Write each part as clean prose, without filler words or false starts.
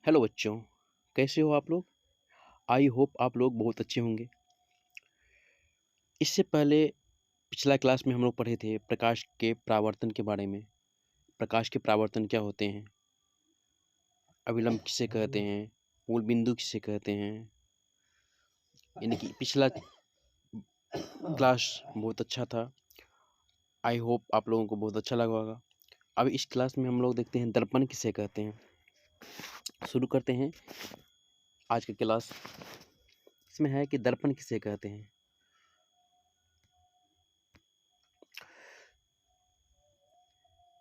Hello बच्चों, कैसे हो आप लोग? आई होप आप लोग बहुत अच्छे होंगे। इससे पहले पिछला क्लास में हम लोग पढ़े थे प्रकाश के परावर्तन के बारे में। प्रकाश के परावर्तन क्या होते हैं, अभिलंब किसे कहते हैं, मूल बिंदु किसे कहते हैं। यानी कि पिछला क्लास बहुत अच्छा था। आई होप आप लोगों को बहुत अच्छा लगा होगा। अब इस क्लास में हम लोग देखते हैं दर्पण किसे कहते हैं। शुरू करते हैं आज का क्लास। इसमें है कि दर्पण किसे कहते हैं।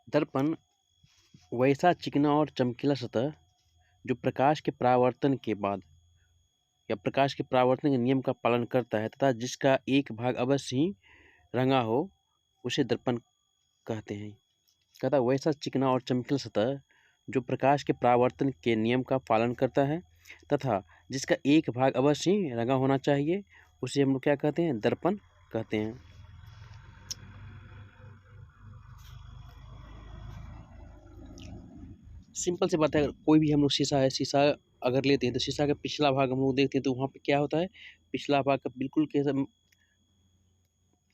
दर्पण वैसा चिकना और चमकीला सतह जो प्रकाश के परावर्तन के बाद या प्रकाश के परावर्तन के नियम का पालन करता है तथा जिसका एक भाग अवश्य ही रंगा हो, उसे दर्पण कहते हैं। कहता वैसा चिकना और चमकीला सतह जो प्रकाश के परावर्तन के नियम का पालन करता है तथा जिसका एक भाग अवश्य ही रंगा होना चाहिए, उसे हम लोग क्या कहते हैं? दर्पण कहते हैं। सिंपल सी बात है, अगर कोई भी हम लोग शीशा अगर लेते हैं तो शीशा का पिछला भाग हम लोग देखते हैं तो वहाँ पे क्या होता है? पिछला भाग का बिल्कुल कैसा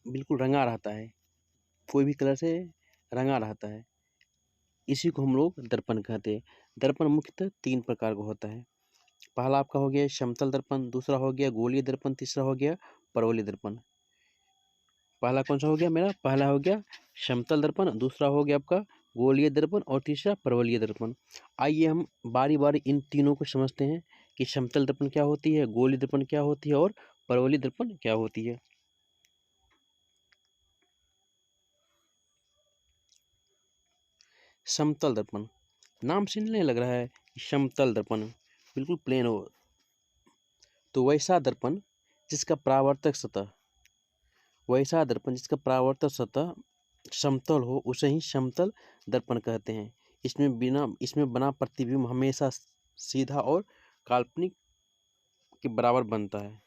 बिल्कुल रंगा रहता है, कोई भी कलर से रंगा रहता है। इसी को हम लोग दर्पण कहते हैं। दर्पण मुख्यतः 3 प्रकार का होता है। पहला आपका हो गया समतल दर्पण, दूसरा हो गया गोलीय दर्पण, तीसरा हो गया परवलय दर्पण। पहला कौन सा हो गया मेरा? पहला हो गया समतल दर्पण, दूसरा हो गया आपका गोलीय दर्पण और तीसरा परवलय दर्पण। आइए हम बारी बारी इन तीनों को समझते हैं कि समतल दर्पण क्या होती है, गोलीय दर्पण क्या होती है और परवलय दर्पण क्या होती है। समतल दर्पण, नाम से नहीं लग रहा है समतल दर्पण बिल्कुल प्लेन हो, तो वैसा दर्पण जिसका परावर्तक सतह समतल हो उसे ही समतल दर्पण कहते हैं। इसमें बना प्रतिबिंब हमेशा सीधा और काल्पनिक के बराबर बनता है।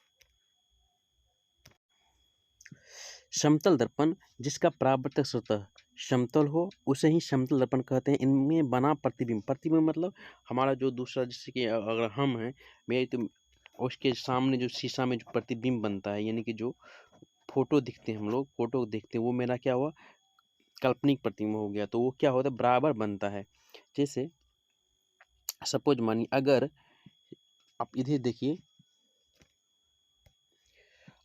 समतल दर्पण जिसका परावर्तक सतह समतल हो उसे ही समतल दर्पण कहते हैं। इनमें बना प्रतिबिंब मतलब हमारा जो दूसरा, जैसे कि अगर हम हैं मेरे, तो उसके सामने जो शीशा में जो प्रतिबिंब बनता है, यानी कि जो फोटो दिखते हैं, हम लोग फोटो देखते हैं, वो मेरा क्या हुआ? काल्पनिक प्रतिबिंब हो गया। तो वो क्या होता है? बराबर बनता है। जैसे सपोज मानिए, अगर आप इधर देखिए,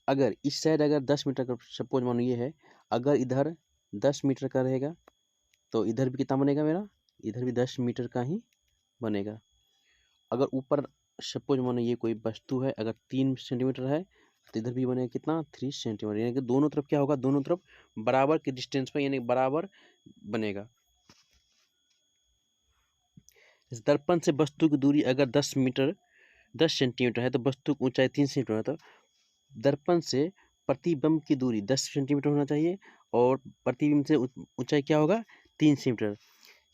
अगर इस साइड अगर 10 मीटर का सपोज मानो ये है, अगर इधर 10 मीटर का रहेगा तो इधर भी कितना बनेगा मेरा? इधर भी 10 मीटर का ही बनेगा। अगर ऊपर सपोज मानो ये कोई वस्तु है, अगर 3 सेंटीमीटर है तो इधर भी बनेगा कितना? 3 सेंटीमीटर। यानी कि दोनों तरफ क्या होगा? दोनों तरफ बराबर के डिस्टेंस पर, यानी बराबर बनेगा। इस दर्पण से वस्तु की दूरी अगर 10 सेंटीमीटर है तो वस्तु की ऊंचाई 3 सेंटीमीटर है, तो दर्पण से प्रतिबिंब की दूरी 10 सेंटीमीटर होना चाहिए और प्रतिबिंब से ऊंचाई क्या होगा? 3 सेंटीमीटर।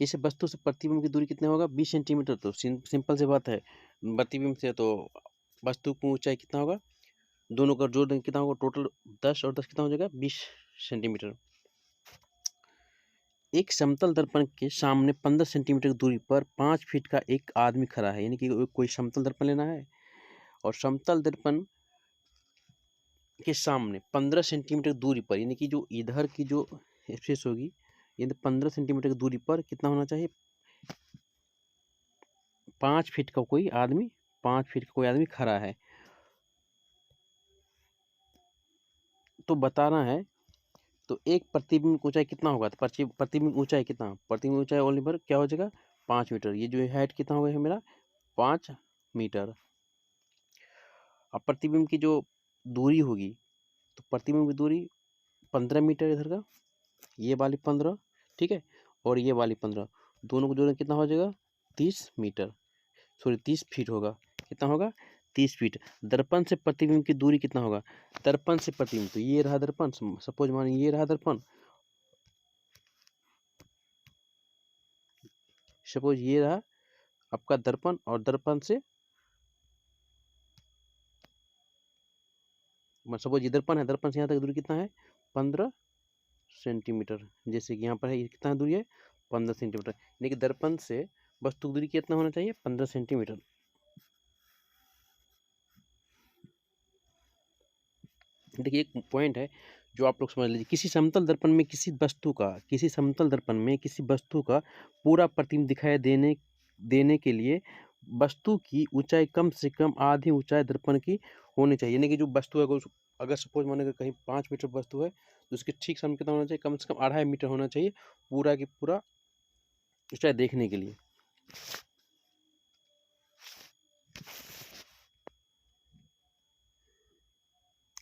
इस वस्तु से प्रतिबिंब की दूरी कितना होगा? 20 सेंटीमीटर। तो सिंपल सी बात है, प्रतिबिंब से तो वस्तु की ऊंचाई कितना होगा? दोनों का जोड़ देंगे कितना होगा? टोटल 10 और 10 कितना हो जाएगा? 20 सेंटीमीटर। एक समतल दर्पण के सामने 15 सेंटीमीटर की दूरी पर 5 फीट का एक आदमी खड़ा है। यानी कि कोई समतल दर्पण लेना है और समतल दर्पण के सामने 15 सेंटीमीटर की दूरी पर, यानी कि जो इधर की जो स्पेस होगी, यानी 15 सेंटीमीटर की दूरी पर कितना होना चाहिए? 5 फीट का कोई आदमी खड़ा है। तो बताना है, तो एक प्रतिबिंब की ऊंचाई कितना होगा? तो प्रतिबिंब ऊंचाई कितना? प्रतिबिंब ऊंचाई ओनली पर क्या हो जाएगा? 5 मीटर। ये जो हाइट कितना होगा है मेरा? 5 मीटर। अब प्रतिबिंब की जो दूरी होगी, तो प्रतिबिंब की दूरी 15 मीटर इधर का, ये वाली 15, ठीक है, और ये वाली 15, दोनों को जोड़ें कितना हो जाएगा? 30 मीटर, सॉरी 30 फीट होगा। कितना होगा? 30 फीट। दर्पण से प्रतिबिंब की दूरी कितना होगा? दर्पण से प्रतिबिंब, तो ये रहा दर्पण, सपोज मानिए ये रहा दर्पण, सपोज ये रहा आपका दर्पण, और दर्पण से सपोज ये दर्पण है, दर्पण से यहाँ तक दूरी कितना है? 15 सेंटीमीटर। जैसे कि यहाँ पर है, ये कितना दूरी है? 15 सेंटीमीटर। यानी कि दर्पण से वस्तु की दूरी कितना होना चाहिए? 15 सेंटीमीटर। देखिए एक पॉइंट है जो आप लोग समझ लीजिए, किसी समतल दर्पण में किसी वस्तु का पूरा प्रतिबिंब दिखाई देने के लिए वस्तु की ऊंचाई कम से कम आधी ऊंचाई दर्पण की होनी चाहिए। यानी कि जो वस्तु है अगर सपोज माने अगर कहीं 5 मीटर वस्तु है तो उसके ठीक सामने कितना होना चाहिए? कम से कम 2.5 मीटर होना चाहिए पूरा की पूरा ऊंचाई देखने के लिए।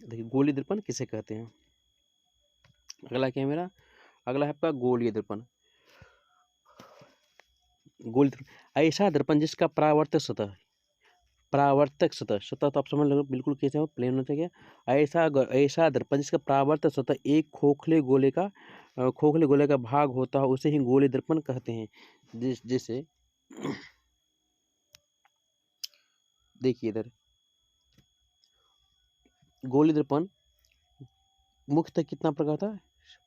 देखिए गोलीय दर्पण किसे कहते हैं? अगला क्या है मेरा? अगला है आपका गोलीय दर्पण। गोलीय दर्पण ऐसा दर्पण जिसका परावर्तक सतह सतह तो आप समझ लो बिल्कुल कैसे हो, प्लेन होना चाहिए। ऐसा दर्पण जिसका परावर्तक सतह एक खोखले गोले का भाग होता है उसे ही गोलीय दर्पण कहते हैं। जैसे देखिए इधर गोलीय दर्पण मुख्यतः कितना प्रकार था?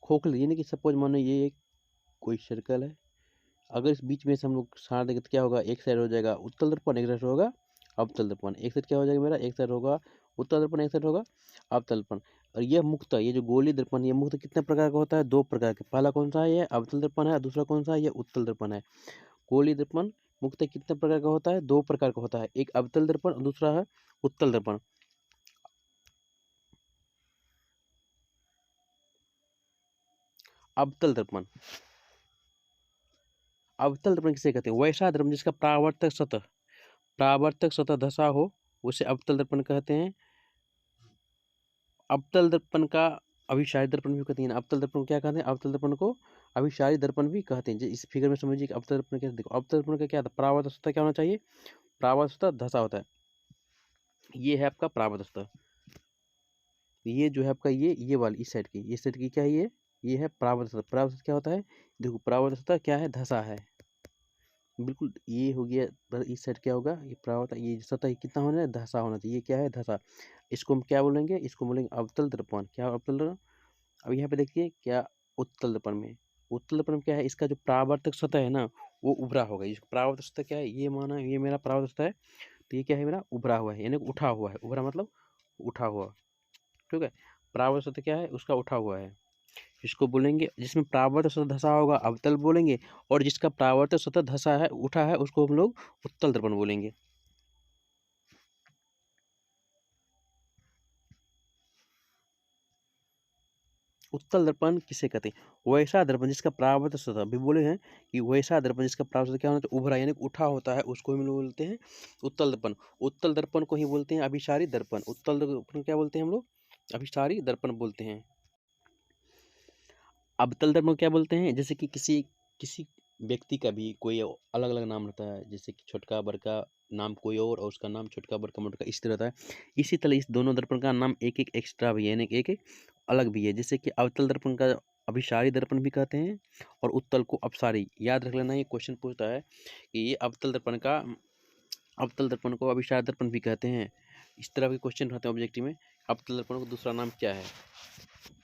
खोखले, यानी कि सपोज मानो ये एक कोई सर्कल है, अगर इस बीच में से हम लोग सार देंगे तो क्या होगा? एक साइड हो जाएगा उत्तल दर्पण, एक साइड होगा अवतल दर्पण। एक साइड क्या हो जाएगा मेरा? एक साइड होगा उत्तल दर्पण, एक साइड होगा अवतल दर्पण। और यह मुख्यतः ये जो गोलीय दर्पण ये मुख्यतः कितने प्रकार का होता है? 2 प्रकार के। पहला कौन सा है? ये अवतल दर्पण है। दूसरा कौन सा है? ये उत्तल दर्पण है। गोलीय दर्पण मुख्यतः कितने प्रकार का होता है? 2 प्रकार का होता है, एक अवतल दर्पण और दूसरा है उत्तल दर्पण। अवतल दर्पण किसे कहते हैं? वैसा दर्पण जिसका परावर्तक सतह धसा हो उसे अवतल दर्पण कहते हैं। अवतल दर्पण का अभिसारी दर्पण भी कहते हैं। अवतल दर्पण को क्या कहते हैं? अवतल दर्पण को अभिसारी दर्पण भी कहते हैं। इस फिगर में समझिए कि अवतल दर्पण क्या, देखो अवतल दर्पण का क्या था? परावर्तक सतह क्या होना चाहिए? परावर्तक सतह धसा होता है। ये है आपका परावर्तक सतह। ये जो है आपका ये वाली इस साइड की क्या है? ये है परावर्तक सतह। परावर्तक सतह क्या होता है? देखो परावर्तक सतह क्या है? धसा है। बिल्कुल ये हो गया। इस साइड क्या होगा? ये परावर्तक ये सतह कितना होना है? धसा होना चाहिए। ये क्या है? धसा। इसको हम क्या बोलेंगे? इसको बोलेंगे अवतल दर्पण। क्या अवतल दर्पण? अब यहाँ पे देखिए क्या उत्तल दर्पण में क्या है? इसका जो परावर्तक सतह है ना वो उभरा होगा। इसका परावर्तक सतह क्या है? ये माना ये मेरा परावर्तक सतह है तो ये क्या है मेरा? उभरा हुआ है, यानी उठा हुआ है। उभरा मतलब उठा हुआ, ठीक है। परावर्तक सतह क्या है? उसका उठा हुआ है। इसको बोलेंगे, जिसमें परावर्तक सतह धसा होगा अवतल बोलेंगे, और जिसका परावर्तक सतह धसा है उठा है उसको हम लोग उत्तल दर्पण बोलेंगे। उत्तल दर्पण किसे कहते हैं? वैसा दर्पण जिसका परावर्तक सतह, अभी बोले हैं कि वैसा दर्पण जिसका परावर्तक सतह क्या होता है? उभरा, यानी उठा होता है, उसको हम लोग बोलते हैं उत्तल दर्पण। उत्तल दर्पण को ही बोलते हैं अभिसारी दर्पण। उत्तल दर्पण क्या बोलते हैं हम लोग? अभिसारी दर्पण बोलते हैं। अवतल दर्पण क्या बोलते हैं? जैसे कि किसी व्यक्ति का भी कोई अलग अलग नाम रहता है, जैसे कि छोटका बड़का नाम कोई और उसका नाम छोटका बड़का मोटका इस तरह रहता है। इसी तरह इस दोनों दर्पण का नाम एक एक एक्स्ट्रा भी है, यानी एक एक अलग भी है। जैसे कि अवतल दर्पण का अभिसारी दर्पण भी कहते हैं और उत्तल को अपसारी। याद रख लेना, ये क्वेश्चन पूछता है कि ये अवतल दर्पण को अभिसारी दर्पण भी कहते हैं। इस तरह के क्वेश्चन रहते हैं ऑब्जेक्टिव में। अवतल दर्पण को दूसरा नाम क्या है?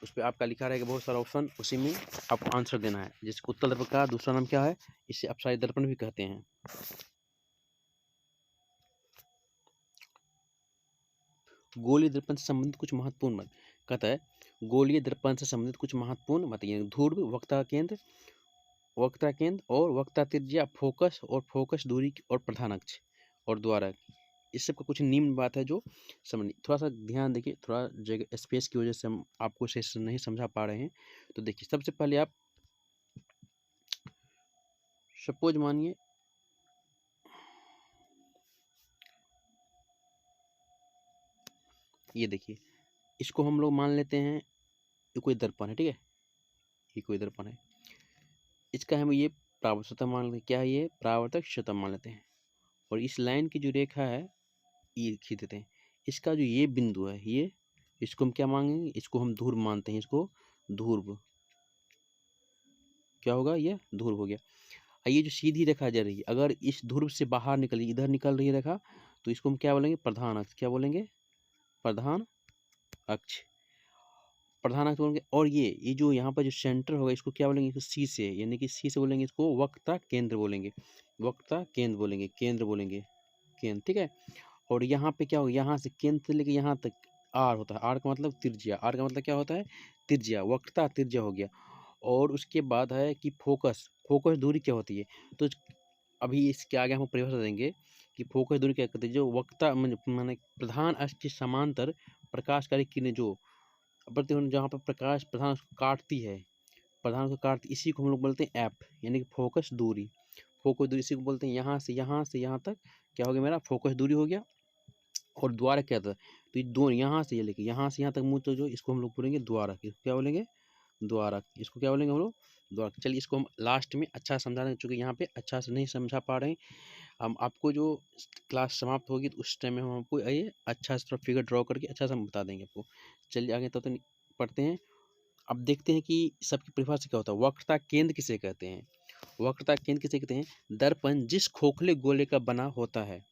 उस पर आपका लिखा रहेगा बहुत सारा ऑप्शन, उसी में आपको आंसर देना है। जिसको उत्तल दर्पण का दूसरा नाम क्या है? इसे अपसारी दर्पण भी कहते हैं। गोलीय दर्पण से संबंधित कुछ महत्वपूर्ण मत कहता है। गोलीय दर्पण से संबंधित कुछ महत्वपूर्ण मत, ध्रुव, वक्रता केंद्र और वक्रता त्रिज्या, फोकस दूरी और प्रधान अक्ष और द्वारक, इस सब का कुछ निम्न बात है जो समझ। थोड़ा सा ध्यान देखिए, थोड़ा जगह स्पेस की वजह से हम आपको से नहीं समझा पा रहे हैं। तो देखिए सबसे पहले आप सपोज मानिए ये देखिए, इसको हम लोग मान लेते हैं ये कोई दर्पण है, ठीक है। ये कोई दर्पण है, इसका हम ये परावर्तक सतह मान लेते हैं। क्या है ये? परावर्तक सतह मान लेते हैं। और इस लाइन की जो रेखा है ये खींच देते हैं। इसका जो ये बिंदु है ये, इसको हम क्या मांगेंगे? इसको हम ध्रुव मानते हैं। इसको ध्रुव क्या होगा? ये ध्रुव हो गया। ये जो सीधी रेखा जा रही है, अगर इस ध्रुव से बाहर निकली, इधर निकल रही है रेखा, तो इसको हम क्या बोलेंगे? प्रधान अक्ष। क्या बोलेंगे? प्रधान अक्ष। प्रधान अक्ष बोलेंगे। और ये जो यहाँ पर जो सेंटर होगा इसको क्या बोलेंगे? इसको सी से, यानी कि सी से बोलेंगे इसको वक्रता केंद्र बोलेंगे। वक्रता केंद्र बोलेंगे, केंद्र बोलेंगे, केंद्र, ठीक है। और यहाँ पे क्या होगा, यहाँ से केंद्र से लेके यहाँ तक आर होता है, आर का मतलब त्रिज्या, आर का मतलब क्या होता है, त्रिज्या, वक्रता त्रिज्या हो गया। और उसके बाद है कि फोकस, फोकस दूरी क्या होती है, तो अभी इसके आगे हम परिभाषा देंगे कि फोकस दूरी क्या कहते हैं, जो वक्रता माने प्रधान अक्ष के समांतर प्रकाशकारी किरणें जो प्रतिबिंब जहाँ पर प्रकाश प्रधान अक्ष को काटती है, प्रधान को काटती, इसी को हम लोग बोलते हैं एफ, यानी कि फोकस दूरी, फोकस दूरी इसी को बोलते हैं। यहाँ से यहाँ तक क्या हो गया मेरा, फोकस दूरी हो गया। और द्वारक क्या था, तो ये दो यहाँ से ये लेके यहाँ से यहाँ तक मुँह, तो जो इसको हम लोग बोलेंगे द्वारक, इसको क्या बोलेंगे, द्वारक, इसको क्या बोलेंगे हम लोग, द्वारक। चलिए इसको हम लास्ट में अच्छा समझा दें, चूँकि यहाँ पे अच्छा से नहीं समझा पा रहे हैं हम आपको, जो क्लास समाप्त होगी तो उस टाइम में हम आपको ये अच्छा से थोड़ा फिगर ड्रॉ करके अच्छा से हम बता देंगे आपको। चलिए आगे तब तक पढ़ते हैं। अब देखते हैं कि सबकी परिभाषा क्या होता है। वक्रता केंद्र किसे कहते हैं, वक्रता केंद्र किसे कहते हैं, दर्पण जिस खोखले गोले का बना होता है,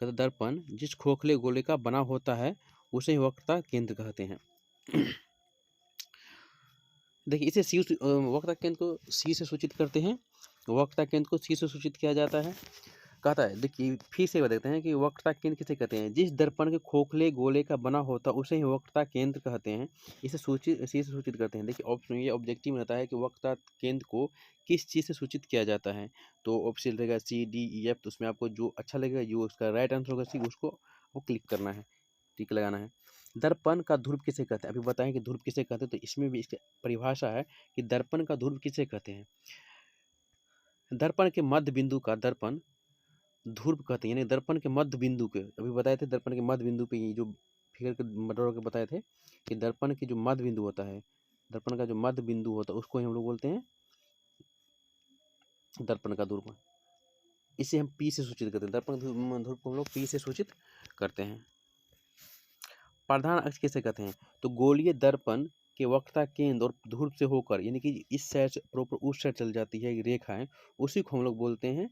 दर्पण जिस खोखले गोले का बना होता है उसे वक्रता केंद्र कहते हैं। देखिए इसे सी, वक्रता केंद्र को सी से सूचित करते हैं, वक्रता केंद्र को सी से सूचित किया जाता है। कहता है, देखिए फिर से देखते हैं कि वक्रता केंद्र किसे कहते हैं, जिस दर्पण के खोखले गोले का बना होता है उसे ही वक्रता केंद्र कहते हैं, इसे सूचित सी से सूचित करते हैं। देखिए ऑप्शन ये ऑब्जेक्टिव में रहता है कि वक्रता केंद्र को किस चीज़ से सूचित किया जाता है, तो ऑप्शन रहेगा सी डी ई एफ, तो उसमें आपको जो अच्छा लगेगा, जो उसका राइट आंसर होगा सी, उसको वो क्लिक करना है, टिक लगाना है। दर्पण का ध्रुव किसे कहते हैं, अभी बताएं कि ध्रुव किसे कहते हैं, तो इसमें भी इसकी परिभाषा है कि दर्पण का ध्रुव किसे कहते हैं, दर्पण के मध्य बिंदु का दर्पण ध्रुव कहते हैं, यानी दर्पण के मध्य बिंदु के, अभी बताए थे दर्पण के मध्य बिंदु पे, ये जो फिगर के मटर के बताए थे कि दर्पण की जो मध्य बिंदु होता है, दर्पण का जो मध्य बिंदु होता है उसको हम लोग बोलते हैं दर्पण का ध्रुव, इसे हम पी से सूचित करते हैं, दर्पण ध्रुव को हम लोग पी से सूचित करते हैं। प्रधान अक्ष किसे कहते हैं, तो गोलीय दर्पण के वक्रता केंद्र और ध्रुव से होकर, यानी कि इस साइड से प्रॉपर उस साइड चल जाती है रेखा है, उसी को हम लोग बोलते हैं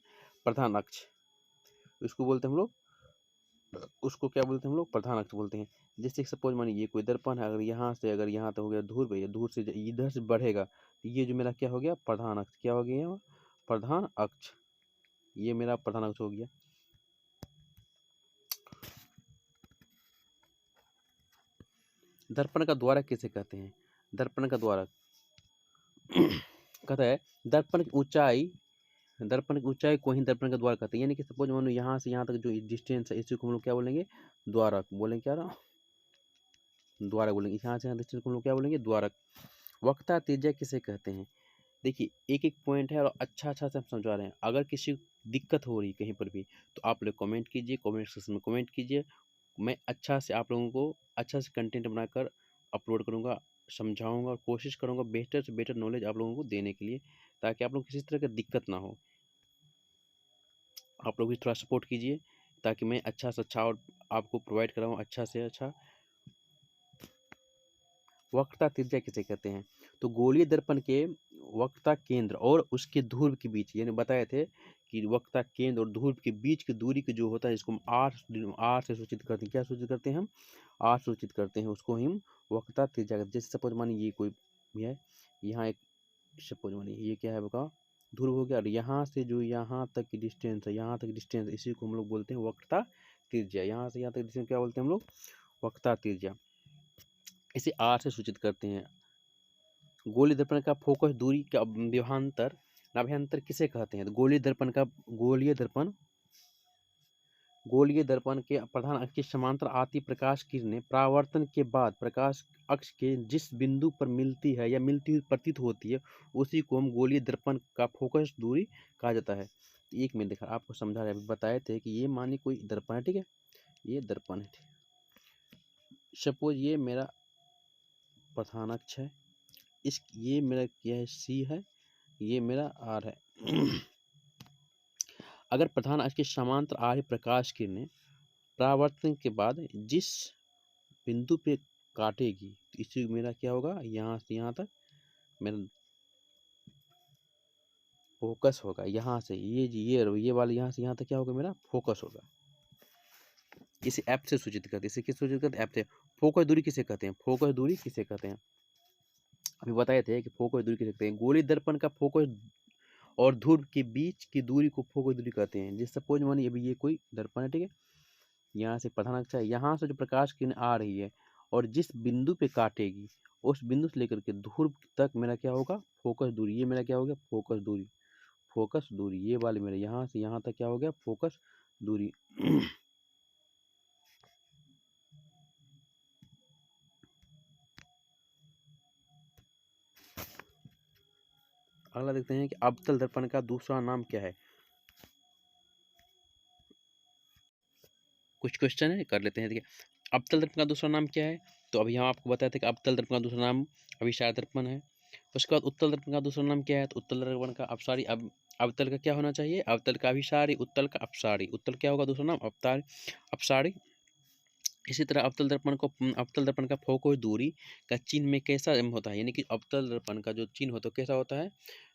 प्रधान अक्ष, इसको बोलते हैं हम लोग, उसको क्या बोलते हैं हम लोग, प्रधान अक्ष बोलते हैं। जैसे सपोज मानिए ये कोई दर्पण है, अगर यहाँ तक हो गया ध्रुव, या ध्रुव से इधर से बढ़ेगा, तो ये जो मेरा क्या हो गया, प्रधान अक्ष, क्या हो गया, प्रधान अक्ष, ये मेरा प्रधान अक्ष हो गया। दर्पण का द्वारक किसे कहते हैं, दर्पण का द्वारक कहता है दर्पण की ऊंचाई, दर्पण की ऊंचाई को ही दर्पण का द्वारक कहते हैं, यानी कि सपोज मानो यहाँ से यहाँ तक जो डिस्टेंस है, इसी को हम लोग क्या बोलेंगे, द्वारक बोलेंगे, क्या रहा, द्वारक बोलेंगे, यहाँ से यहाँ डिस्टेंस को हम लोग क्या बोलेंगे, द्वारक। वक्रता त्रिज्या किसे कहते हैं, देखिए एक एक पॉइंट है और अच्छा से हम समझा रहे हैं, अगर किसी दिक्कत हो रही कहीं पर भी तो आप लोग कमेंट कीजिए, कमेंट सेक्शन में कमेंट कीजिए, मैं अच्छा से आप लोगों को अच्छा से कंटेंट बनाकर अपलोड करूँगा, समझाऊंगा और कोशिश करूँगा बेहतर से बेहतर नॉलेज आप लोगों को देने के लिए, ताकि आप लोग किसी तरह की दिक्कत ना हो। आप लोग भी थोड़ा सपोर्ट कीजिए ताकि मैं अच्छा से अच्छा और आपको प्रोवाइड कराऊँ अच्छा से अच्छा। वक्रता त्रिज्या किसे कहते हैं, तो गोलीय दर्पण के वक्रता केंद्र और उसके ध्रुव के बीच, यानी बताए थे कि वक्रता केंद्र और ध्रुव के बीच की दूरी के जो होता है, इसको हम आर से सूचित करते हैं, क्या सूचित करते हैं हम, आर सूचित करते हैं, उसको हम वक्रता त्रिज्या कहते हैं। जैसे सपोज मानिए ये कोई भी है, यहाँ एक सपोज मानिए ये क्या है बता, ध्रुव हो गया, और यहाँ से जो यहाँ तक की डिस्टेंस है, यहाँ तक डिस्टेंस, इसी को हम लोग बोलते हैं वक्रता त्रिज्या, यहाँ से यहाँ तक डिस्टेंस क्या बोलते हैं हम लोग, वक्रता त्रिज्या, इसे आर से सूचित करते हैं। गोलीय दर्पण का फोकस दूरी का विभवांतर, नाभ्यंतर किसे कहते हैं, तो गोलीय दर्पण के प्रधान अक्ष के समांतर आती प्रकाश किरणें परावर्तन के बाद प्रकाश अक्ष के जिस बिंदु पर मिलती है या मिलती हुई प्रतीत होती है, उसी को हम गोलीय दर्पण का फोकस दूरी कहा जाता है। तो एक मिनट देखा आपको समझा रहे, बताए थे कि ये मानिए कोई दर्पण है, ठीक है, ये दर्पण है, सपोज ये मेरा प्रधान अक्ष है, इस ये मेरा क्या है, सी है, ये मेरा आर है। अगर प्रधान अक्ष के समांतर आ रही प्रकाश किरणें परावर्तन के बाद जिस बिंदु पे काटेगी, तो इसी मेरा क्या होगा, यहाँ से यहाँ तक मेरा फोकस होगा, यहाँ से ये वाला यहाँ से यहाँ तक क्या होगा, मेरा फोकस होगा। इसे एफ से सूचित करते हैं, इसे किस सूचित करते हैं, एफ से। फोकस दूरी किसे कहते हैं, फोकस दूरी किसे कहते हैं, अभी बताए थे कि फोकस दूरी किसे कहते हैं, गोलीय दर्पण का फोकस और ध्रुव के बीच की दूरी को फोकस दूरी कहते हैं। जिस सपोज मानिए अभी ये कोई दर्पण है, ठीक है, यहाँ से प्रधान अक्ष है, यहाँ से जो प्रकाश किरण आ रही है और जिस बिंदु पे काटेगी उस बिंदु से लेकर के ध्रुव तक मेरा क्या होगा, फोकस दूरी। ये मेरा क्या हो गया, फोकस दूरी। फोकस दूरी ये वाली मेरे यहाँ से यहाँ तक क्या हो गया, फोकस दूरी। अगला देखते हैं कि अवतल दर्पण का दूसरा नाम क्या है। कुछ क्वेश्चन है, कर लेते हैं। देखिए, अवतल दर्पण का दूसरा नाम क्या है, तो अभी हम आपको बताए थे कि अवतल दर्पण का दूसरा नाम अभिसार दर्पण है। उसके बाद उत्तल दर्पण का दूसरा नाम क्या है, तो उत्तल दर्पण का अपसारी। अब अवतल का क्या होना चाहिए, अवतल का अभिसारी, उत्तल का अपसारी। उत्तल क्या होगा दूसरा नाम, अवतार अपसारी। इसी तरह अवतल दर्पण का फोकस दूरी का चिन्ह में कैसा होता है, यानी कि अवतल दर्पण का जो चिन्ह होता है कैसा होता है,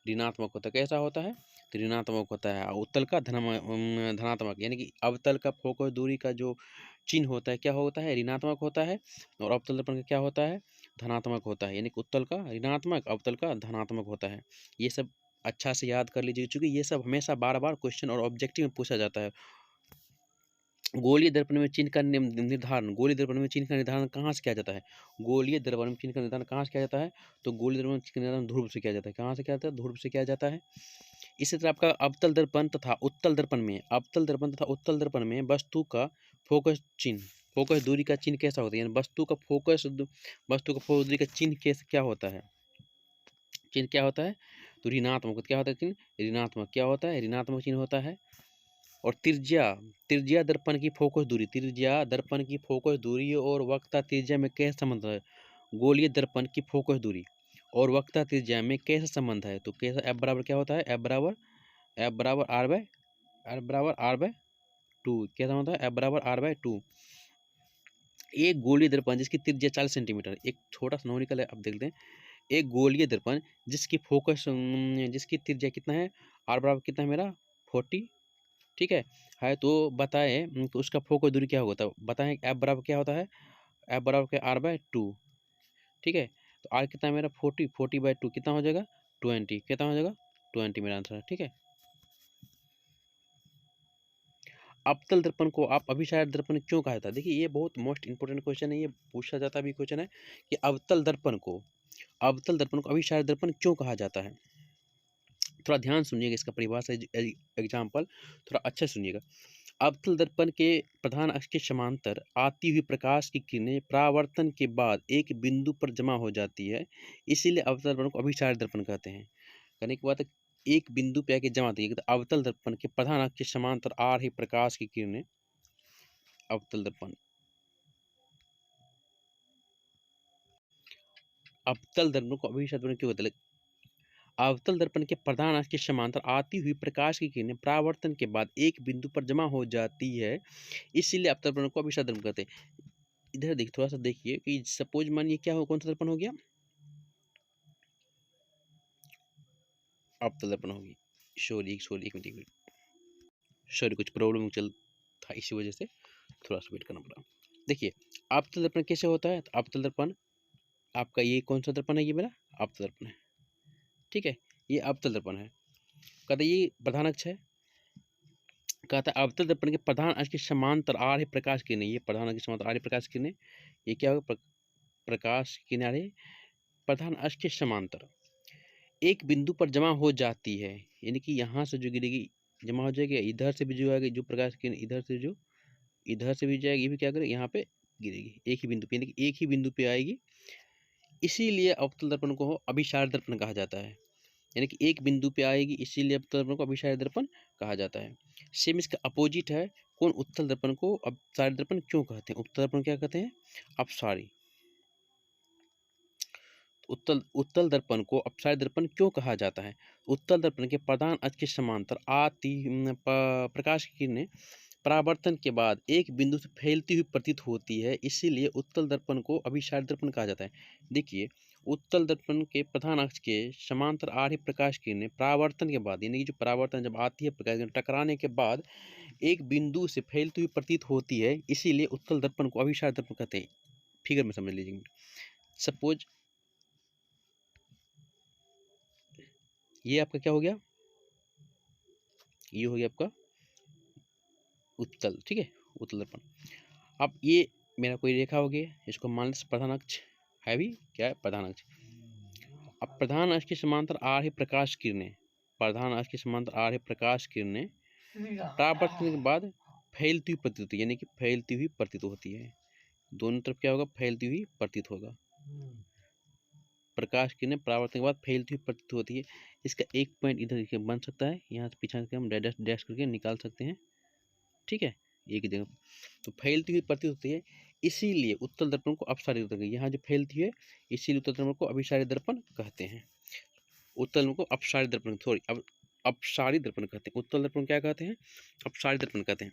ऋणात्मक होता है। कैसा होता है, तो ऋणात्मक होता है। और उत्तल का धनात्मक, यानी कि अवतल का फोकस दूरी का जो चिन्ह होता है क्या होता है, ऋणात्मक होता है। और अवतल दर्पण का क्या होता है, धनात्मक होता है। यानी कि उत्तल का ऋणात्मक, अवतल का धनात्मक होता है। ये सब अच्छा से याद कर लीजिए, क्योंकि ये सब हमेशा बार बार क्वेश्चन और ऑब्जेक्टिव में पूछा जाता है। गोलीय दर्पण में चिन्ह का निर्धारण, गोलीय दर्पण में चिन्ह का निर्धारण कहाँ से किया जाता है, गोलीय दर्पण में चिन्ह का निर्धारण कहाँ से किया जाता है, तो गोलीय दर्पण में चिन्ह का निर्धारण ध्रुव से किया जाता है। कहाँ से किया जाता है, ध्रुव से किया जाता है। इसी तरह आपका अवतल दर्पण तथा उत्तल दर्पण में, अवतल दर्पण तथा उत्तल दर्पण में वस्तु का फोकस चिन्ह, फोकस दूरी का चिन्ह कैसा होता है, यानी वस्तु का फोकस दूरी का चिन्ह कैसे क्या होता है, चिन्ह क्या होता है, तो ऋणात्मक। क्या होता है चिन्ह, ऋणात्मक। क्या होता है, ऋणात्मक चिन्ह होता है। और त्रिज्या दर्पण की फोकस दूरी, त्रिज्या दर्पण की फोकस दूरी और वक्रता त्रिज्या में कैसा संबंध है, गोलीय दर्पण की फोकस दूरी और वक्रता त्रिज्या में कैसा संबंध है, तो कैसा, एफ बराबर क्या होता है, एफ बराबर आर बाय टू। क्या होता है, एफ बराबर आर बाय टू। एक गोलीय दर्पण जिसकी त्रिज्या 40 सेंटीमीटर, एक छोटा सा नोनिकल है, अब देखते हैं। एक गोलीय दर्पण जिसकी फोकस जिसकी त्रिज्या कितना है, आर बराबर कितना है मेरा 40, ठीक है तो बताएं तो उसका फोकस दूरी क्या होगा, तो बताएं एफ बराबर क्या होता है, एफ बराबर क्या, आर बाय टू, ठीक है। तो आर कितना है मेरा 40 बाय टू कितना हो जाएगा 20, कितना हो जाएगा 20 मेरा आंसर है, ठीक है। अवतल दर्पण को आप अभिसार दर्पण क्यों कहा जाता है, देखिए ये बहुत मोस्ट इंपोर्टेंट क्वेश्चन है, ये पूछा जाता भी क्वेश्चन है कि अवतल दर्पण को अभिसार दर्पण क्यों कहा जाता है। थोड़ा ध्यान सुनिएगा, इसका परिभाषा एग्जाम्पल थोड़ा अच्छा सुनिएगा। अवतल दर्पण के प्रधान अक्ष के समांतर आती हुई प्रकाश की किरणें परावर्तन के बाद एक बिंदु पर जमा हो जाती है, इसीलिए अवतल दर्पण को अभिसार दर्पण कहते हैं। कहने की बात है, एक बिंदु पे आके जमा होती है, तो अवतल दर्पण के प्रधान अक्ष के समांतर आ रही प्रकाश की किरणें, अवतल दर्पण को अभिसार दर्पण क्यों कहते हैं, अवतल दर्पण के प्रधान अक्ष के समांतर आती हुई प्रकाश की किरणें परावर्तन के बाद एक बिंदु पर जमा हो जाती है, इसीलिए अवतल दर्पण को अभिसार दर्पण कहते हैं। इधर देख, थोड़ा सा देखिए कि सपोज मानिए क्या हो, कौन सा दर्पण हो गया, अवतल दर्पण होगी। एक मिनट सॉरी, कुछ प्रॉब्लम चल था, इसी वजह से थोड़ा सा वेट करना पड़ा। देखिए अवतल दर्पण कैसे होता है, तो अवतल दर्पण आपका ये कौन सा दर्पण है, ये मेरा अवतल दर्पण है, ठीक है, ये अवतल दर्पण है। कहते ये प्रधान अक्ष है, कहता है अवतल दर्पण के प्रधान अक्ष के समांतर आ रहे प्रकाश किरणें, ये प्रधान अक्ष के समांतर आ रही प्रकाश किरणें, ये क्या होगा, प्रकाश किनारे प्रधान अक्ष के समांतर एक बिंदु पर जमा हो जाती है, यानी कि यहाँ से जो गिरेगी जमा हो जाएगी, इधर से भी जो आएगी जो प्रकाश किरण इधर से भी जाएगी, ये भी क्या करेगी यहाँ पे गिरेगी एक ही बिंदु पे, यानी कि एक ही बिंदु पे आएगी, इसीलिए अवतल दर्पण को अभिसार दर्पण कहा जाता है। यानी कि एक बिंदु पे आएगी, इसीलिए अवतल दर्पण को अभिसार दर्पण कहा जाता है। सेम इसका अपोजिट है, कौन, उत्तल दर्पण को अपसारी दर्पण क्यों कहते हैं, उत्तल दर्पण क्या कहते हैं, अपसारी। उत्तल दर्पण को अपसारी दर्पण क्यों कहा जाता है, उत्तल दर्पण के प्रधान अक्ष के समांतर आती प्रकाश की किरणें परावर्तन के बाद एक बिंदु से फैलती हुई प्रतीत होती है, इसीलिए उत्तल दर्पण को अभिसारी दर्पण कहा जाता है। देखिए उत्तल दर्पण के प्रधान अक्ष के समांतर आ रही प्रकाश किरणें परावर्तन के बाद, यानी कि जो परावर्तन जब आती है प्रकाश किरण टकराने के बाद एक बिंदु से फैलती हुई प्रतीत होती है, इसीलिए उत्तल दर्पण को अभिसारी दर्पण कहते हैं। फिगर में समझ लीजिए, सपोज ये आपका क्या हो गया, ये हो गया आपका उत्तल, ठीक है, उत्तल दर्पण। अब ये मेरा कोई रेखा हो गया, इसको मान लीजिए प्रधान अक्ष है, भी क्या है, प्रधान अक्ष। अब प्रधान अक्ष के समांतर आ रही प्रकाश किरणें, प्रधान अक्ष के समांतर आ रही प्रकाश किरणें परावर्तन के बाद फैलती हुई प्रतीत होती है, यानी कि फैलती हुई प्रतीत होती है। दोनों तरफ क्या होगा, फैलती हुई प्रतीत होगा। प्रकाश किरणें परावर्तन के बाद फैलती हुई प्रतीत होती है। इसका एक पॉइंट इधर बन सकता है, यहाँ से पीछे हम डैश डैश करके निकाल सकते हैं, ठीक है, एक ही जगह। तो फैलती हुई प्रतीत होती है, इसीलिए उत्तल दर्पण को अपसारी दर्पण, यहाँ जो फैलती है इसीलिए उत्तल दर्पण को अभिसारी दर्पण कहते हैं। उत्तल दर्पण को अपसारी दर्पण, सॉरी, अब अपसारी दर्पण कहते हैं। उत्तल दर्पण क्या कहते हैं, अपसारी दर्पण कहते हैं।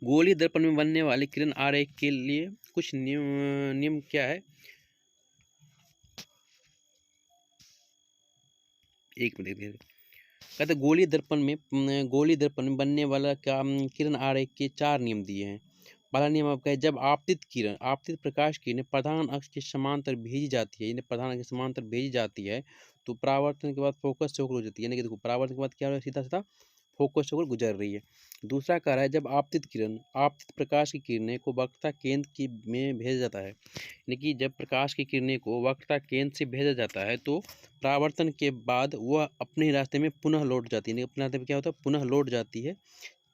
गोलीय दर्पण में बनने वाले किरण आरेख के लिए कुछ नियम क्या है, एक मिनट। कहते गोलीय दर्पण में बनने वाला किरण आरेख के 4 नियम दिए हैं। पहला नियम आपका है, जब आपतित प्रकाश किरणें प्रधान अक्ष के समांतर भेजी जाती है, यानी प्रधान अक्ष के समांतर भेजी जाती है, तो परावर्तन के बाद फोकस से होकर हो जाती है, यानी कि देखो परावर्तन के बाद क्या हो रहा है, सीधा सीधा फोकस से होकर गुजर रही है। दूसरा कह रहा है, जब आपतित प्रकाश की किरणें को वक्रता केंद्र की में भेजा जाता है, यानी कि जब प्रकाश की किरणें को वक्रता केंद्र से भेजा जाता है तो परावर्तन के बाद वह अपने रास्ते में पुनः लौट जाती है, अपने रास्ते में क्या होता है, पुनः लौट जाती है।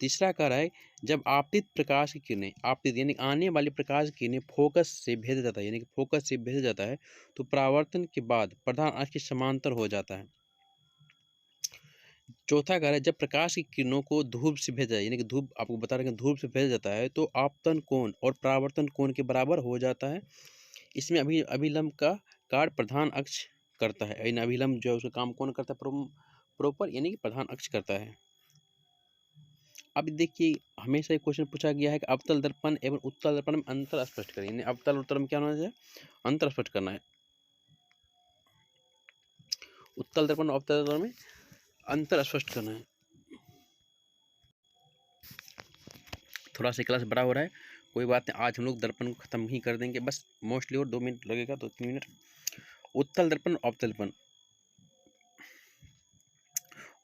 तीसरा कह है, जब आपतित प्रकाश की किरणें, आपतित यानी आने वाली प्रकाश की किरणें फोकस से भेजा जाता है, यानी कि फोकस से भेजा जाता है, तो परावर्तन के बाद प्रधान अक्ष के समांतर हो जाता है। चौथा कह है, जब प्रकाश की किरणों को धूप से भेजा जाए, यानी कि धूप, आपको बता रहे हैं धूप से भेजा जाता है, तो आपतन कोण और परावर्तन कोण के बराबर हो जाता है। इसमें अभिलंब का कार्य प्रधान अक्ष करता है, यानी अभिलंब जो है उसका काम कौन करता है, प्रॉपर, यानी कि प्रधान अक्ष करता है। अब देखिए, हमेशा एक क्वेश्चन पूछा गया है कि अवतल दर्पण एवं उत्तल दर्पण में अंतर स्पष्ट करें, यानी अवतल उत्तल में क्या होना चाहिए, अंतर स्पष्ट करना है। उत्तल दर्पण और अवतल दर्पण में अंतर स्पष्ट करना है। थोड़ा सा क्लास बड़ा हो रहा है, कोई बात नहीं, आज हम लोग दर्पण को खत्म ही कर देंगे, बस मोस्टली और 2 मिनट लगेगा, 2-3 मिनट। उत्तल दर्पण अवतल दर्पण,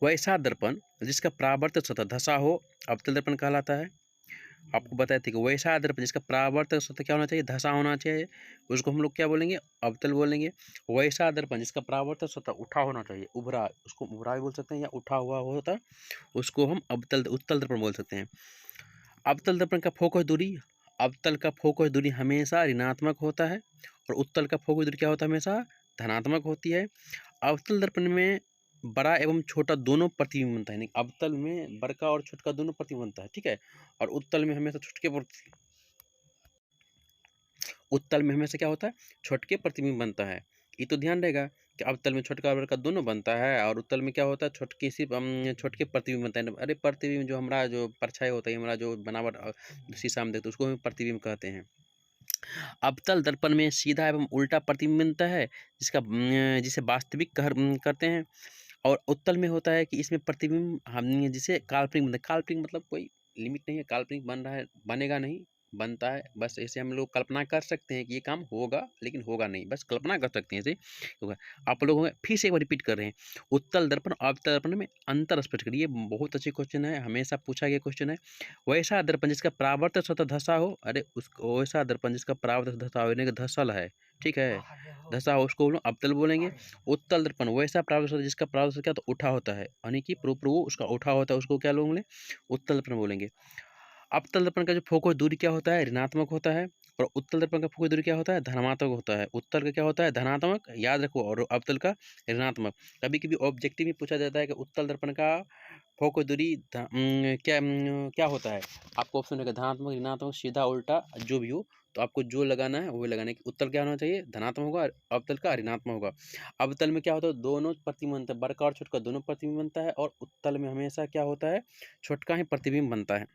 वैसा दर्पण जिसका परावर्तक सतह धसा हो अवतल दर्पण कहलाता है। आपको बताए थे कि वैसा दर्पण जिसका परावर्तक सतह क्या होना चाहिए, धसा होना चाहिए, उसको हम लोग क्या बोलेंगे, अवतल बोलेंगे। वैसा दर्पण जिसका परावर्तक सतह उठा होना चाहिए, उभरा, उसको उभरा भी बोल सकते हैं, या उठा हुआ होता उसको हम उत्तल दर्पण बोल सकते हैं। अवतल दर्पण का फोकस दूरी, अवतल का फोकस दूरी हमेशा ऋणात्मक होता है और उत्तल का फोकस दूरी क्या होता है, हमेशा धनात्मक होती है। अवतल दर्पण में बड़ा एवं छोटा दोनों प्रतिबिंब बनता है, अवतल में बड़का और छोटका दोनों प्रतिबिंब बनता है, ठीक है, और उत्तल में हमेशा क्या होता है, छोटके प्रतिबिंब बनता है। ये तो ध्यान रहेगा कि अवतल में छोटका और बड़का दोनों बनता है, और उत्तल में क्या होता है, छोटके सिर्फ छोटके प्रतिबिंब बनता है। अरे प्रतिबिंब जो हमारा जो परछाई होता है, हमारा जो बनावट शीशा में देखते हैं, उसको हम प्रतिबिंब कहते हैं। अवतल दर्पण में सीधा एवं उल्टा प्रतिबिंब बनता है, जिसे वास्तविक करते हैं, और उत्तल में होता है कि इसमें प्रतिबिंब हम जिसे काल्पनिक बनता है। काल्पनिक मतलब कोई लिमिट नहीं है, काल्पनिक बन रहा है, बनेगा नहीं, बनता है, बस ऐसे हम लोग कल्पना कर सकते हैं कि ये काम होगा, लेकिन होगा नहीं, बस कल्पना कर सकते हैं ऐसे होगा। आप लोगों में फिर से एक बार रिपीट कर रहे हैं, उत्तल दर्पण और अवतल दर्पण में अंतर स्पष्ट करिए। बहुत अच्छे क्वेश्चन है, हमेशा पूछा गया क्वेश्चन है। वैसा दर्पण जिसका परावर्तक सतह धसा हो, अरे उस वैसा दर्पण जिसका परावर्तक धसा हो, यानी कि धसल है, ठीक है, धसा हो, उसको अवतल बोलेंगे। उत्तल दर्पण वैसा परावर्तक जिसका परावर्तक क्या तो उठा होता है, यानी कि पूर्व उसका उठा होता है, उसको क्या बोलेंगे, उत्तल दर्पण बोलेंगे। अवतल दर्पण का जो फोकस दूरी क्या होता है, ऋणात्मक होता है, और उत्तल दर्पण का फोकस दूरी क्या होता है, धनात्मक होता है। उत्तल का क्या होता है, धनात्मक, याद रखो, और अवतल का ऋणात्मक। कभी कभी ऑब्जेक्टिव में पूछा जाता है कि उत्तल दर्पण का फोकस दूरी क्या होता है, आपको ऑप्शन रहेगा धनात्मक, ऋणात्मक, सीधा, उल्टा, जो भी हो, तो आपको जो लगाना है वो लगाना है कि उत्तल क्या होना चाहिए, धनात्मक होगा, अवतल का ऋणात्मक होगा। अवतल में क्या होता है, दोनों प्रतिबिंब बनता है, बड़का और छोटका दोनों प्रतिबिंब बनता है, और उत्तल में हमेशा क्या होता है, छोटका ही प्रतिबिंब बनता है।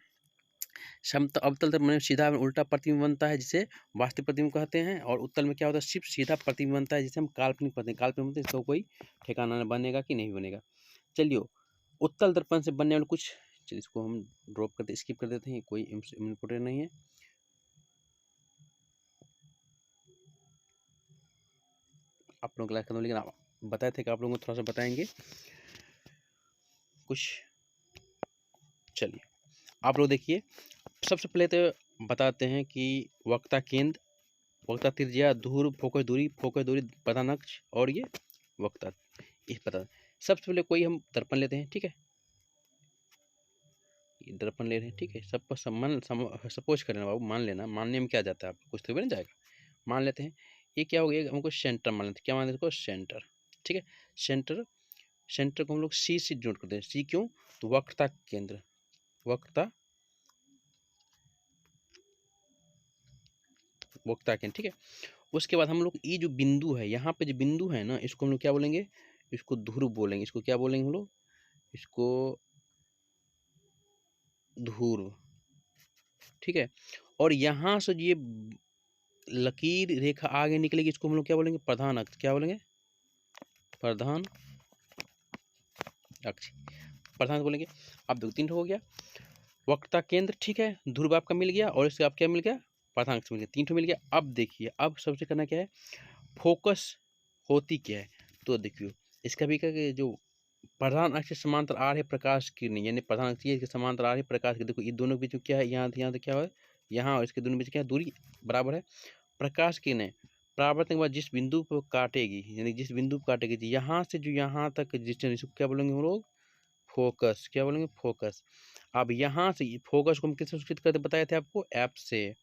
अवतल दर्पण में सीधा उल्टा प्रतिबिंब बनता है, जिसे वास्तविक प्रतिबिंब कहते हैं, और उत्तल में क्या होता है, सिर्फ सीधा प्रतिबिंब बनता है, जिसे हम काल्पनिक कहते हैं। काल्पनिक मतलब इसका कोई ठिकाना बनेगा कि नहीं बनेगा। चलिए, उत्तल दर्पण से बनने वाले कुछ, चलिए इसको हम ड्रॉप करते, स्किप कर देते हैं, कोई इम्पोर्टेंट नहीं है। आप लोग क्लास खत्म, लेकिन आप बताए थे कि आप लोगों को थोड़ा सा बताएंगे। कुछ। चलिए आप लोग देखिए, सबसे पहले तो बताते हैं कि वक्ता केंद्र, वक्ता त्रिज्या, ध्रुव, फोकस दूरी, प्रधान अक्ष और ये वक्ता, ये पता। सबसे पहले कोई हम दर्पण लेते हैं, ठीक है, दर्पण ले रहे हैं, ठीक है, सब सपोज करें बाबू, मान लेना, मानने में क्या जाता है, आपको कुछ तो बन जाएगा। मान लेते हैं ये क्या हो गया, हमको सेंटर मान लेते हैं, क्या मान लेते हैं इसको, सेंटर, ठीक है। सेंटर, सेंटर को हम लोग सी से नोट करते हैं। सी क्यों, तो वक्रता केंद्र, वक्रता केंद्र, ठीक है। उसके बाद हम लोग ये जो बिंदु है, यहाँ पे जो बिंदु है ना, इसको हम लोग क्या बोलेंगे, इसको ध्रुव बोलेंगे। इसको क्या बोलेंगे हम लोग, इसको ध्रुव, ठीक है। और यहाँ से ये लकीर रेखा आगे निकलेगी, इसको हम लोग क्या बोलेंगे, प्रधान अक्ष, क्या बोलेंगे, प्रधान अक्ष, प्रधान बोलेंगे। अब देखो 3 हो गया, वक्रता केंद्र, ठीक है, ध्रुव आपका मिल गया, और इससे आप क्या मिल गया, प्रधान अक्ष मिल गया, 3 मिल गया। अब देखिए, अब सबसे करना क्या है, फोकस होती क्या है, तो देखियो इसका भी क्या कि जो प्रधान अक्ष से समांतर आ रही प्रकाश किरण, यानी प्रधान अक्ष के समांतर आ रही प्रकाश की, देखो ये दोनों के बीच में क्या है, यहाँ से क्या है, यहाँ, और इसके दोनों बीच क्या है, दूरी बराबर है। प्रकाश किरणें परावर्तन के बाद जिस बिंदु पर काटेगी, यानी जिस बिंदु पर काटेगी, यहाँ से जो यहाँ तक डिस्टेंस, इसको क्या बोलेंगे हम लोग, फोकस, क्या बोलेंगे, फोकस। अब यहाँ से फोकस को हम किससे सूचित करते बताए थे आपको, एफ से,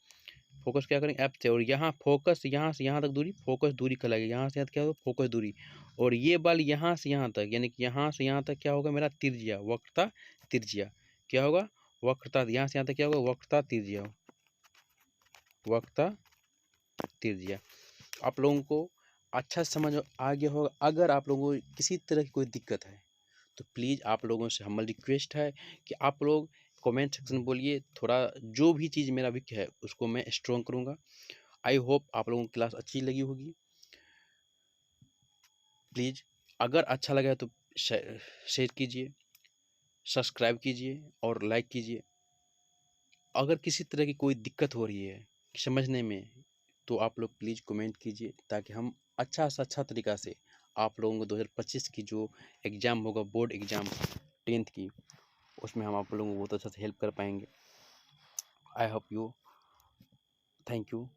फोकस क्या करेंगे, एफ से। और यहाँ फोकस, यहाँ से यहाँ तक दूरी फोकस दूरी कहलाएगी, यहाँ से यहाँ क्या होगा, फोकस दूरी। और ये बल यहाँ से यहाँ तक, यानी कि यहाँ से यहाँ तक क्या होगा, मेरा त्रिज्या, वक्रता त्रिज्या, क्या होगा, वक्रता, यहाँ से यहाँ तक क्या होगा, वक्रता त्रिज्या, वक्रता त्रिज्या। आप लोगों को अच्छा समझ आ गया होगा। अगर आप लोगों को किसी तरह की कोई दिक्कत है तो प्लीज़ आप लोगों से हम्बल रिक्वेस्ट है कि आप लोग कमेंट सेक्शन में बोलिए, थोड़ा जो भी चीज़ मेरा वीक है उसको मैं स्ट्रॉन्ग करूँगा। आई होप आप लोगों को क्लास अच्छी लगी होगी। प्लीज़ अगर अच्छा लगा तो शेयर कीजिए, सब्सक्राइब कीजिए और लाइक कीजिए। अगर किसी तरह की कोई दिक्कत हो रही है समझने में, तो आप लोग प्लीज़ कमेंट कीजिए, ताकि हम अच्छा से अच्छा तरीक़ा से आप लोगों को 2025 की जो एग्ज़ाम होगा, बोर्ड एग्ज़ाम 10th की, उसमें हम आप लोगों को बहुत अच्छा से हेल्प कर पाएंगे। I hope you, thank you.